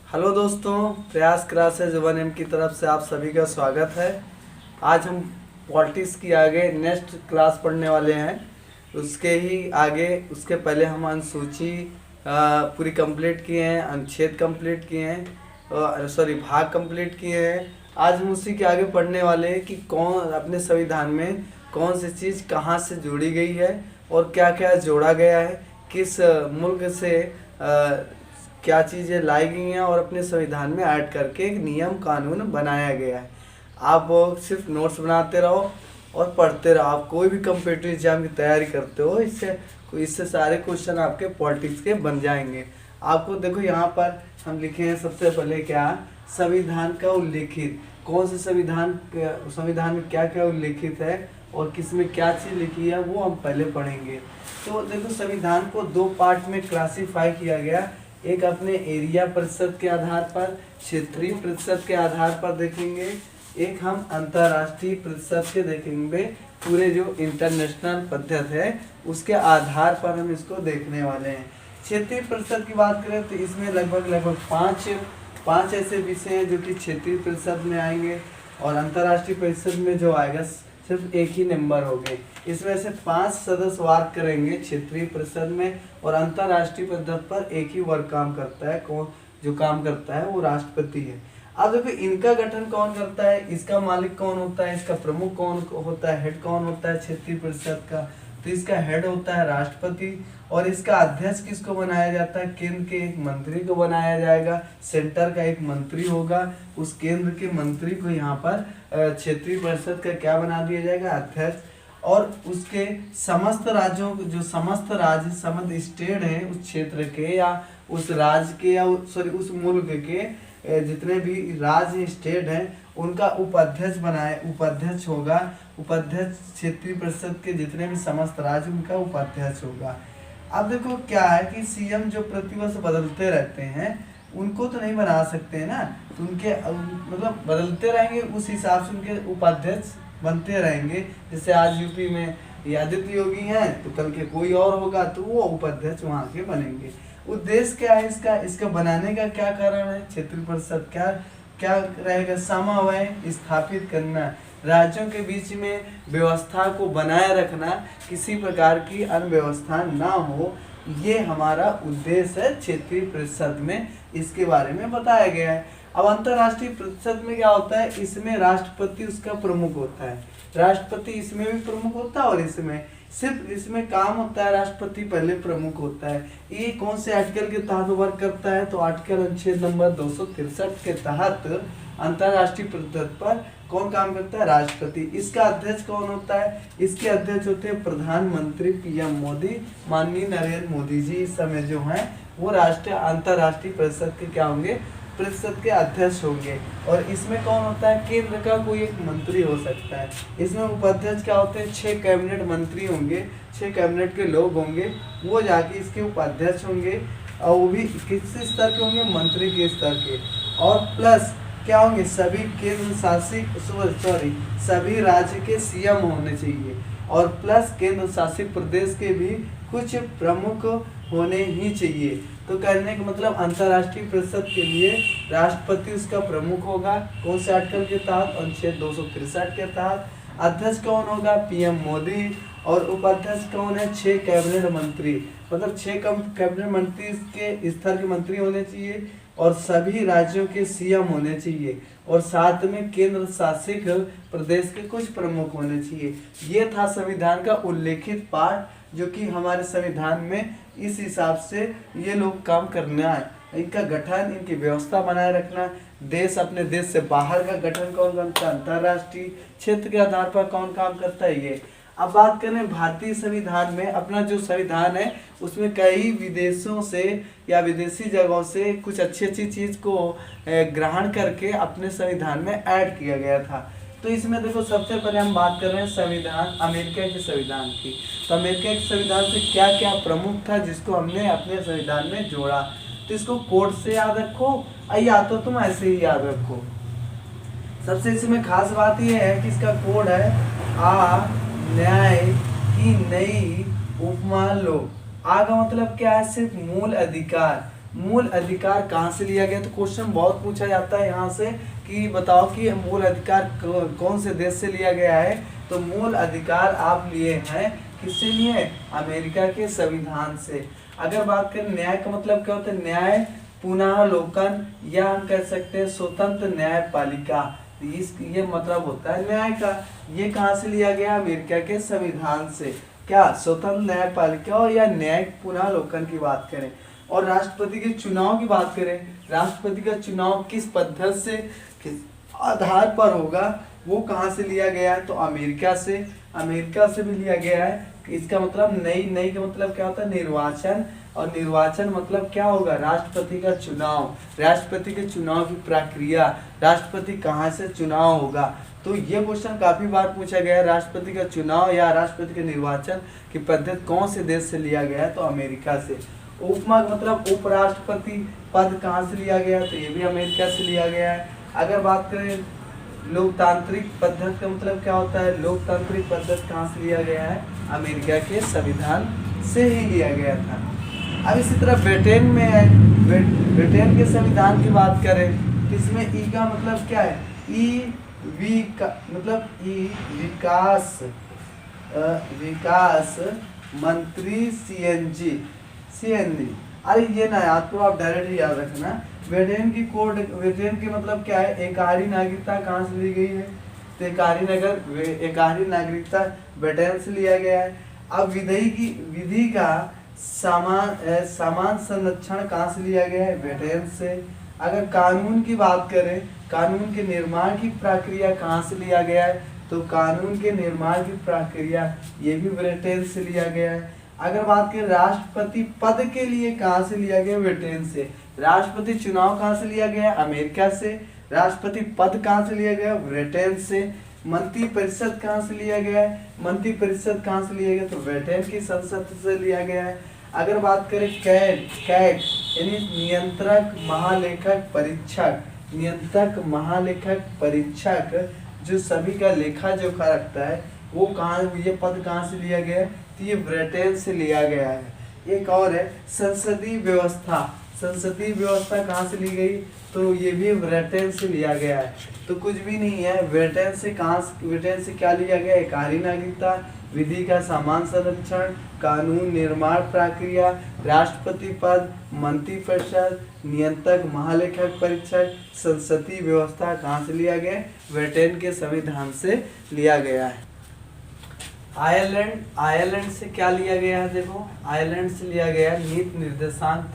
Hello दोस्तों, प्रयास classes 1M की तरफ से आप सभी का स्वागत है। आज हम पॉलिटिक्स की आगे नेक्स्ट क्लास पढ़ने वाले हैं। उसके ही आगे उसके पहले हम अनुसूची पूरी कंप्लीट किए हैं, अनुच्छेद कंप्लीट किए हैं, भाग कंप्लीट किए हैं। आज हम उसी के आगे पढ़ने वाले हैं कि कौन अपने संविधान में कौन सी चीज़ कहाँ से जोड़ी गई है और क्या क्या जोड़ा गया है, किस मुल्क से क्या चीज़ें लाई गई हैं और अपने संविधान में ऐड करके एक नियम कानून बनाया गया है। आप सिर्फ नोट्स बनाते रहो और पढ़ते रहो। आप कोई भी कम्पिटिटिव एग्जाम की तैयारी करते हो, इससे सारे क्वेश्चन आपके पॉलिटिक्स के बन जाएंगे। आपको देखो यहाँ पर हम लिखे हैं सबसे पहले क्या, संविधान का उल्लेखित, कौन से संविधान में क्या क्या उल्लेखित है और किस में क्या चीज़ लिखी है वो हम पहले पढ़ेंगे। तो देखो, संविधान को दो पार्ट में क्लासीफाई किया गया। एक अपने एरिया प्रतिशत के आधार पर, क्षेत्रीय प्रतिशत के आधार पर देखेंगे। एक हम अंतर्राष्ट्रीय प्रतिशत के देखेंगे, पूरे जो इंटरनेशनल पद्धति है उसके आधार पर हम इसको देखने वाले हैं। क्षेत्रीय प्रतिशत की बात करें तो इसमें लगभग पाँच ऐसे विषय हैं जो कि क्षेत्रीय प्रतिशत में आएंगे, और अंतर्राष्ट्रीय प्रतिशत में जो आएगा सिर्फ एक ही नंबर हो गए। इसमें से 5 सदस्य वार करेंगे क्षेत्रीय परिषद में, और अंतर्राष्ट्रीय पद्धति पर एक ही वर्ग काम करता है। कौन जो काम करता है वो राष्ट्रपति है। अब देखो, इनका गठन कौन करता है, इसका मालिक कौन होता है, इसका प्रमुख कौन होता है, हेड कौन होता है क्षेत्रीय परिषद का। तो इसका हेड होता है राष्ट्रपति, और इसका अध्यक्ष किसको बनाया जाता है, केंद्र के एक मंत्री को बनाया जाएगा। सेंटर का एक मंत्री होगा, उस केंद्र के मंत्री को यहाँ पर क्षेत्रीय परिषद का क्या बना दिया जाएगा, अध्यक्ष। और उसके समस्त राज्यों, जो समस्त राज्य समस्त स्टेट हैं उस क्षेत्र के या उस राज्य के या उस मुल्क के जितने भी राज्य स्टेट हैं उनका उपाध्यक्ष होगा। उपाध्यक्ष क्षेत्रीय परिषद के जितने भी समस्त राज्य उनका उपाध्यक्ष होगा। अब देखो क्या है कि सीएम जो प्रतिवर्ष बदलते रहते हैं उनको तो नहीं बना सकते हैं ना, तो उनके मतलब बदलते रहेंगे, उस हिसाब से उनके उपाध्यक्ष बनते रहेंगे। जैसे आज यूपी में आदित्य योगी हैं तो कल के कोई और होगा तो वो उपाध्यक्ष वहाँ के बनेंगे। उद्देश्य क्या है इसका बनाने का क्या कारण है, क्षेत्रीय परिषद क्या रहेगा, समन्वय स्थापित करना, राज्यों के बीच में व्यवस्था को बनाए रखना, किसी प्रकार की अनव्यवस्था ना हो, ये हमारा उद्देश्य है क्षेत्रीय परिषद में। इसके बारे में बताया गया है। अब अंतर्राष्ट्रीय परिषद में क्या होता है, इसमें राष्ट्रपति उसका प्रमुख होता है। राष्ट्रपति इसमें भी प्रमुख होता है और इसमें काम होता है, राष्ट्रपति पहले प्रमुख होता है। ये कौन से आर्टिकल के तहत वर्क करता है, तो आर्टिकल अनुच्छेद नंबर 263 के तहत अंतर्राष्ट्रीय परिषद पर कौन काम करता है, राष्ट्रपति। इसका अध्यक्ष कौन होता है, इसके अध्यक्ष होते हैं प्रधानमंत्री पीएम मोदी, माननीय नरेंद्र मोदी जी इस समय जो हैं वो अंतर्राष्ट्रीय परिषद के क्या होंगे, परिषद के अध्यक्ष होंगे। और इसमें कौन होता है, केंद्र का कोई एक मंत्री हो सकता है। इसमें उपाध्यक्ष क्या होते हैं, 6 कैबिनेट मंत्री होंगे, 6 कैबिनेट के लोग होंगे, वो जाके इसके उपाध्यक्ष होंगे, और वो भी किस स्तर के होंगे, मंत्री के स्तर के। और प्लस क्या होंगे, सभी राज्य के सीएम होने चाहिए, और प्लस केंद्र शासित प्रदेश के भी कुछ प्रमुख होने ही चाहिए। तो कहने का मतलब अंतर्राष्ट्रीय परिषद के लिए राष्ट्रपति उसका प्रमुख होगा, कौन से आर्टिकल के तहत, अनुच्छेद 263 के तहत। अध्यक्ष कौन होगा, पीएम मोदी, और उपाध्यक्ष कौन है, 6 कैबिनेट मंत्री, मतलब 6 कैबिनेट मंत्री के स्तर के मंत्री होने चाहिए, और सभी राज्यों के सीएम होने चाहिए, और साथ में केंद्र शासित प्रदेश के कुछ प्रमुख होने चाहिए। ये था संविधान का उल्लेखित पार्ट, जो कि हमारे संविधान में इस हिसाब से ये लोग काम करना है। इनका गठन, इनकी व्यवस्था बनाए रखना, अपने देश से बाहर का गठन कौन करता है, अंतर्राष्ट्रीय क्षेत्र के आधार पर कौन काम करता है, ये। अब बात करें भारतीय संविधान में, अपना जो संविधान है उसमें कई विदेशों से या विदेशी जगहों से कुछ अच्छी चीज़ को ग्रहण करके अपने संविधान में ऐड किया गया था। तो इसमें देखो, सबसे पहले हम बात कर रहे हैं संविधान, अमेरिका के संविधान की। तो अमेरिका के संविधान से क्या क्या प्रमुख था जिसको हमने अपने संविधान में जोड़ा। तो इसको कोड से याद रखो, या तो तुम ऐसे ही याद रखो। सबसे इसमें खास बात यह है कि इसका कोड है आ न्याय की नई उपमा लो। आ का मतलब क्या है, सिर्फ मूल अधिकार, मूल अधिकार कहाँ से लिया गया? तो क्वेश्चन बहुत पूछा जाता है यहाँ से कि बताओ कि मूल अधिकार कौन से देश से लिया गया है। तो मूल अधिकार आप लिए हैं, किससे लिए? अमेरिका के संविधान से। अगर बात करें न्याय का मतलब क्या होता है? न्याय पुनरावलोकन या हम कह सकते हैं स्वतंत्र न्यायपालिका, ये मतलब होता है न्याय का। ये कहाँ से लिया गया? अमेरिका के संविधान से। क्या? स्वतंत्र न्यायपालिका और या न्यायिक पुनरावलोकन की बात करें। और राष्ट्रपति के चुनाव की बात करें, राष्ट्रपति का चुनाव किस पद्धति से, किस आधार पर होगा, वो कहाँ से लिया गया है? तो अमेरिका से। अमेरिका से भी लिया गया है। इसका मतलब नई का मतलब क्या होता है? निर्वाचन। और निर्वाचन मतलब क्या होगा? राष्ट्रपति का चुनाव। राष्ट्रपति के चुनाव की प्रक्रिया, राष्ट्रपति कहाँ से चुनाव होगा। तो ये क्वेश्चन काफी बार पूछा गया है, राष्ट्रपति का चुनाव या राष्ट्रपति के निर्वाचन की पद्धति कौन से देश से लिया गया है? तो अमेरिका से। उपमा मतलब उपराष्ट्रपति पद कहाँ से लिया गया? तो ये भी अमेरिका से लिया गया है। अगर बात करें लोकतांत्रिक पद्धति का मतलब क्या होता है? लोकतांत्रिक पद्धति कहाँ से लिया गया है? अमेरिका के संविधान से ही लिया गया था। अब इसी तरह ब्रिटेन में है, ब्रिटेन के संविधान की बात करें, इसमें ई का मतलब क्या है? ई वी का मतलब ई विकास मंत्री सीएनजी। अरे ये ना याद तो आप डायरेक्ट ही याद रखना। ब्रिटेन के मतलब क्या है? एकारी नागरिकता कहाँ से ली गई है? तो एकारी नागरिकता ब्रिटेन से लिया गया है। अब विधि का समान संरक्षण कहाँ से लिया गया है? ब्रिटेन से। अगर कानून की बात करें, कानून के निर्माण की प्रक्रिया कहाँ से लिया गया है? तो कानून के निर्माण की प्रक्रिया ये भी ब्रिटेन से लिया गया है। अगर बात करें राष्ट्रपति पद के लिए कहाँ से लिया गया? ब्रिटेन से। राष्ट्रपति चुनाव कहाँ से लिया गया? अमेरिका से। राष्ट्रपति पद कहाँ से लिया गया? ब्रिटेन से। मंत्री परिषद कहाँ से लिया गया है? मंत्री परिषद कहाँ से लिया गया? तो ब्रिटेन की संसद से लिया गया है। अगर बात करें कैट यानी नियंत्रक महालेखक परीक्षक जो सभी का लेखा जोखा रखता है, वो कहाँ, ये पद कहाँ से लिया गया है? तो ये ब्रिटेन से लिया गया है। एक और है संसदीय व्यवस्था कहाँ से ली गई? तो ये भी ब्रिटेन से लिया गया है। तो कुछ भी नहीं है, ब्रिटेन से क्या लिया गया? एकारी नागरिकता, विधि का समान संरक्षण, कानून निर्माण प्रक्रिया, राष्ट्रपति पद, मंत्री परिषद, नियंत्रक महालेखक परीक्षक, संसदीय व्यवस्था कहाँ से लिया गया? ब्रिटेन के संविधान से लिया गया है। आयरलैंड से क्या लिया गया है? देखो आयरलैंड से लिया गया नीति निर्देशांक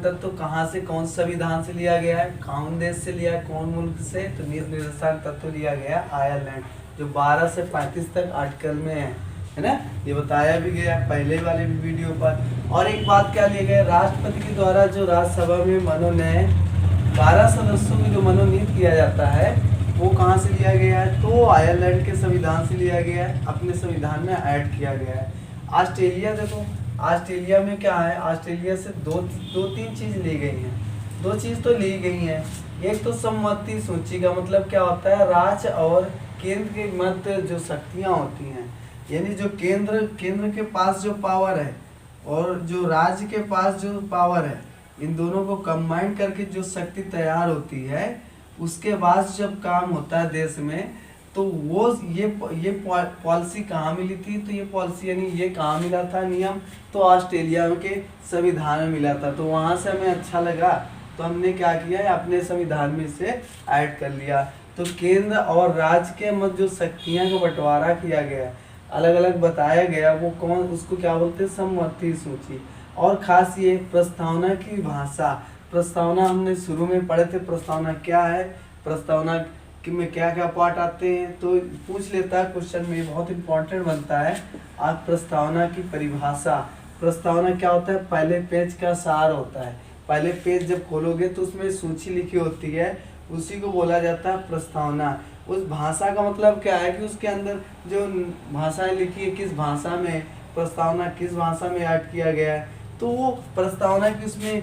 तत्व कहाँ से, कौन संविधान से लिया गया है? कौन देश से लिया है, कौन मुल्क से? तो नीति निर्देशांक तत्व लिया गया आयरलैंड, जो 12 से 35 तक आर्टिकल में है ना, ये बताया भी गया पहले वाले भी वीडियो पर। और एक बात क्या लिया गया? राष्ट्रपति के द्वारा जो राज्यसभा में मनोनयन 12 सदस्यों की जो मनोनीत किया जाता है, वो कहाँ से लिया गया है? तो आयरलैंड के संविधान से लिया गया है, अपने संविधान में ऐड किया गया है। ऑस्ट्रेलिया देखो, ऑस्ट्रेलिया में क्या है? ऑस्ट्रेलिया से दो तीन चीज ली गई हैं, 2 चीज तो ली गई हैं। एक तो सम्मति सूची का मतलब क्या होता है? राज्य और केंद्र के मध्य जो शक्तियां होती हैं, यानी जो केंद्र के पास जो पावर है और जो राज्य के पास जो पावर है, इन दोनों को कंबाइन करके जो शक्ति तैयार होती है, उसके बाद जब काम होता है देश में, तो वो ये पॉलिसी कहाँ मिली थी? तो ये पॉलिसी यानी ये कहाँ मिला था नियम? तो ऑस्ट्रेलिया के संविधान में मिला था। तो वहाँ से हमें अच्छा लगा, तो हमने क्या किया, अपने संविधान में से ऐड कर लिया। तो केंद्र और राज्य के मध्य जो शक्तियाँ का बंटवारा किया गया, अलग अलग बताया गया, वो कौन, उसको क्या बोलते हैं? सम्मति सूची। और खास ये प्रस्तावना की भाषा, प्रस्तावना हमने शुरू में पढ़े थे, प्रस्तावना क्या है, प्रस्तावना में क्या क्या पार्ट आते हैं, तो पूछ लेता है क्वेश्चन में, बहुत इंपॉर्टेंट बनता है। आज प्रस्तावना की परिभाषा, प्रस्तावना क्या होता है? पहले पेज का सार होता है। पहले पेज जब खोलोगे तो उसमें सूची लिखी होती है, उसी को बोला जाता है प्रस्तावना। उस भाषा का मतलब क्या है कि उसके अंदर जो भाषाएं लिखी है, किस भाषा में प्रस्तावना, किस भाषा में ऐड किया गया है, तो वो प्रस्तावना की उसमें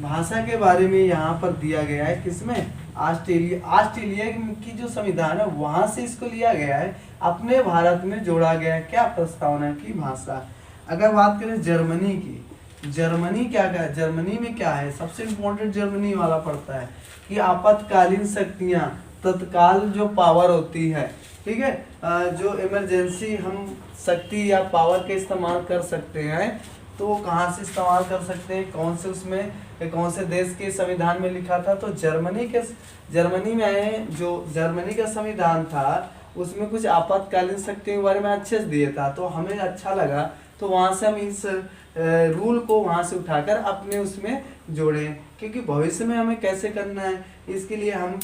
भाषा के बारे में यहाँ पर दिया गया है। किसमें? ऑस्ट्रेलिया की जो संविधान है वहां से इसको लिया गया है, अपने भारत में जोड़ा गया है। क्या? प्रस्तावना की भाषा। अगर बात करें जर्मनी की, जर्मनी क्या है, जर्मनी में क्या है, सबसे इम्पोर्टेंट जर्मनी वाला पड़ता है कि आपातकालीन शक्तियां, तत्काल जो पावर होती है, ठीक है, जो इमरजेंसी हम शक्ति या पावर के इस्तेमाल कर सकते हैं, तो वो कहाँ से इस्तेमाल कर सकते हैं, कौन से उसमें, कौन से देश के संविधान में लिखा था, तो जर्मनी में जो जर्मनी का संविधान था उसमें कुछ आपातकालीन शक्तियों के बारे में अच्छे से दिया था, तो हमें अच्छा लगा, तो वहाँ से हम इस रूल को वहाँ से उठाकर अपने उसमें जोड़ें, क्योंकि भविष्य में हमें कैसे करना है इसके लिए हम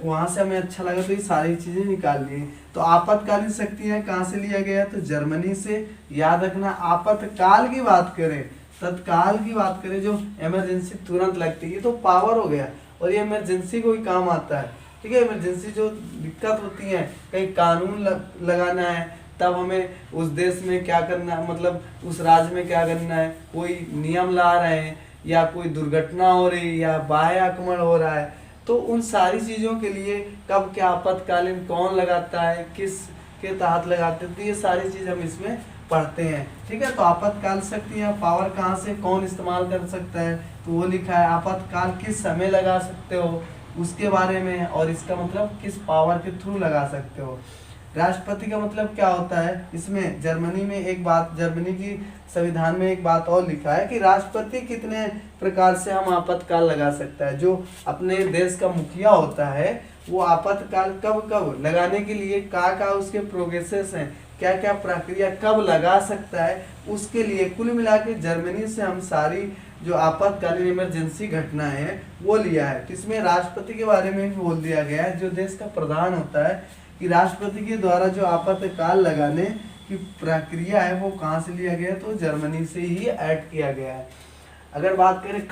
वहाँ से हमें अच्छा लगा, तो ये सारी चीज़ें निकाल लिए। तो आपातकालीन शक्तियाँ कहाँ से लिया गया, तो जर्मनी से। याद रखना, आपातकाल की बात करें, तत्काल की बात करें, जो इमरजेंसी तुरंत लगती है तो पावर हो गया, और ये इमरजेंसी को ही काम आता है, ठीक है। इमरजेंसी जो दिक्कत होती है, कहीं कानून लगाना है, तब हमें उस देश में क्या करना है, मतलब उस राज्य में क्या करना है, कोई नियम ला रहे हैं या कोई दुर्घटना हो रही है या बाह्य आक्रमण हो रहा है, तो उन सारी चीज़ों के लिए कब क्या आपातकालीन कौन लगाता है, किस के तहत लगाते हैं, तो ये सारी चीज़ हम इसमें पढ़ते हैं, ठीक है। तो आपातकाल शक्ति या पावर कहाँ से कौन इस्तेमाल कर सकता है, तो वो लिखा है आपातकाल किस समय लगा सकते हो उसके बारे में, और इसका मतलब किस पावर के थ्रू लगा सकते हो। राष्ट्रपति का मतलब क्या होता है, इसमें जर्मनी में एक बात, जर्मनी की संविधान में एक बात और लिखा है कि राष्ट्रपति कितने प्रकार से हम आपातकाल लगा सकता है। जो अपने देश का मुखिया होता है वो आपातकाल कब कब लगाने के लिए क्या उसके प्रोग्रेसेस हैं, क्या क्या प्रक्रिया कब लगा सकता है, उसके लिए कुल मिला के जर्मनी से हम सारी जो आपातकालीन इमरजेंसी घटनाएं हैं वो लिया है। इसमें राष्ट्रपति के बारे में भी बोल दिया गया है, जो देश का प्रधान होता है, कि राष्ट्रपति के द्वारा जो आपातकाल लगाने की प्रक्रिया है वो कहाँ से लिया गया है, तो जर्मनी से ही ऐड किया गया है। अगर बात करें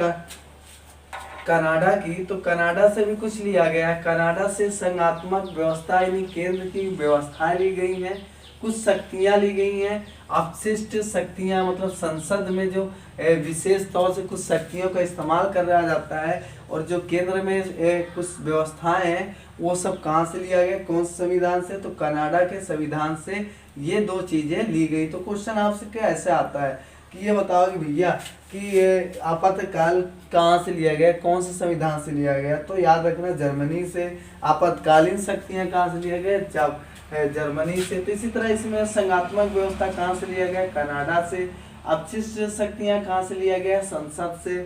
कनाडा की, तो कनाडा से भी कुछ लिया गया है। कनाडा से संघात्मक व्यवस्था यानी केंद्र की व्यवस्थाएं ली गई हैं, कुछ शक्तियां ली गई हैं, अपशिष्ट शक्तियां, मतलब संसद में जो विशेष तौर से कुछ शक्तियों का इस्तेमाल करा जाता है, और जो केंद्र में कुछ व्यवस्थाएं हैं वो सब कहाँ से लिया गया, कौन से संविधान से, तो कनाडा के संविधान से ये दो चीजें ली गई। तो क्वेश्चन आपसे क्या ऐसे आता है कि ये बताओ कि भैया कि ये आपातकाल कहाँ से लिया गया, कौन से संविधान से लिया गया, तो याद रखना जर्मनी से। आपातकालीन शक्तियाँ कहाँ से लिया गया, जब जर्मनी से। तो इसी तरह इसमें संघात्मक व्यवस्था कहाँ से लिया गया, कनाडा से। अपशिष्ट शक्तियाँ कहाँ से लिया गया, संसद से,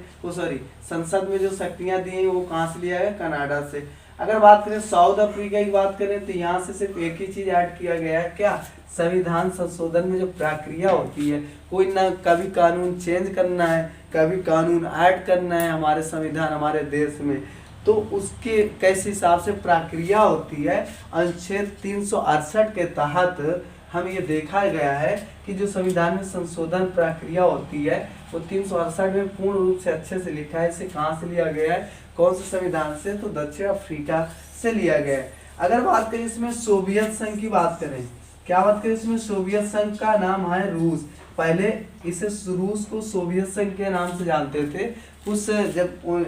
संसद में जो शक्तियाँ दी हैं वो कहाँ से लिया गया, कनाडा से। अगर बात करें साउथ अफ्रीका की बात करें, तो यहाँ से सिर्फ एक ही चीज ऐड किया गया है, क्या, संविधान संशोधन में जो प्रक्रिया होती है, कोई ना कभी कानून चेंज करना है, कभी कानून ऐड करना है हमारे संविधान हमारे देश में, तो उसके कैसे हिसाब से प्रक्रिया होती है, अनुच्छेद 368 के तहत हम ये देखा गया है कि जो संविधान में संशोधन प्रक्रिया होती है वो 368 में पूर्ण रूप से अच्छे से लिखा है। इसे कहाँ से लिया गया है, कौन से संविधान से, तो दक्षिण अफ्रीका से लिया गया है। अगर बात करें इसमें सोवियत संघ की बात करें, क्या बात करें इसमें, सोवियत संघ का नाम है रूस। पहले इसे रूस को सोवियत संघ के नाम से जानते थे। उस जब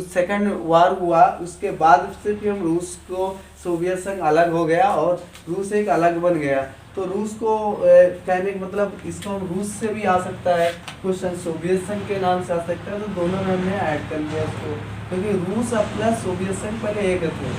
सेकंड वार हुआ उसके बाद से फिर हम रूस को, सोवियत संघ अलग हो गया और रूस एक अलग बन गया। तो रूस को कहने का मतलब इसको हम रूस से भी आ सकता है क्वेश्चन, सोवियत संघ के नाम से आ सकता है, तो दोनों में हमने ऐड कर लिया इसको, क्योंकि रूस अपना सोवियत संघ पहले एक थे,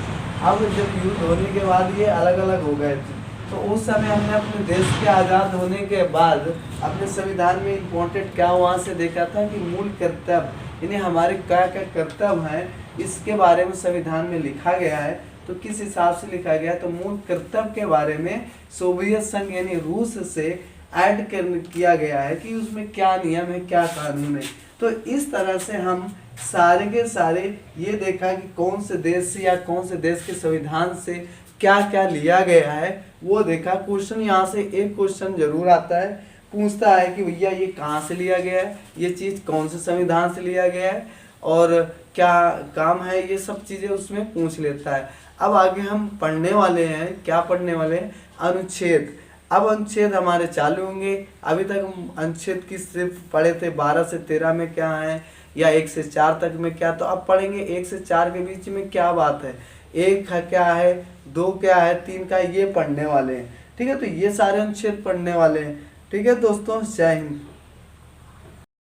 अब जब युद्ध होने के बाद ये अलग अलग हो गए थे। तो उस समय हमने अपने देश के आज़ाद होने के बाद अपने संविधान में इम्पोर्टेंट क्या वहाँ से देखा था कि मूल कर्तव्य, यानी हमारे क्या क्या कर्तव्य हैं इसके बारे में संविधान में लिखा गया है। तो किस हिसाब से लिखा गया है, तो मूल कर्तव्य के बारे में सोवियत संघ यानी रूस से ऐड किया गया है कि उसमें क्या नियम है, क्या कानून है। तो इस तरह से हम सारे के सारे ये देखा कि कौन से देश से या कौन से देश के संविधान से क्या क्या लिया गया है वो देखा। क्वेश्चन यहाँ से एक क्वेश्चन जरूर आता है, पूछता है कि भैया ये कहाँ से लिया गया है, ये चीज़ कौन से संविधान से लिया गया है और क्या काम है, ये सब चीज़ें उसमें पूछ लेता है। अब आगे हम पढ़ने वाले हैं, क्या पढ़ने वाले हैं, अनुच्छेद। अब अनुच्छेद हमारे चालू होंगे। अभी तक हम अनुच्छेद की सिर्फ पढ़े थे 12 से 13 में क्या है या 1 से 4 तक में क्या, तो अब पढ़ेंगे 1 से 4 के बीच में क्या बात है, 1 क्या है, 2 क्या है, 3 का, ये पढ़ने वाले हैं। ठीक है, तो ये सारे अनुच्छेद पढ़ने वाले हैं। ठीक है दोस्तों, जय हिंद।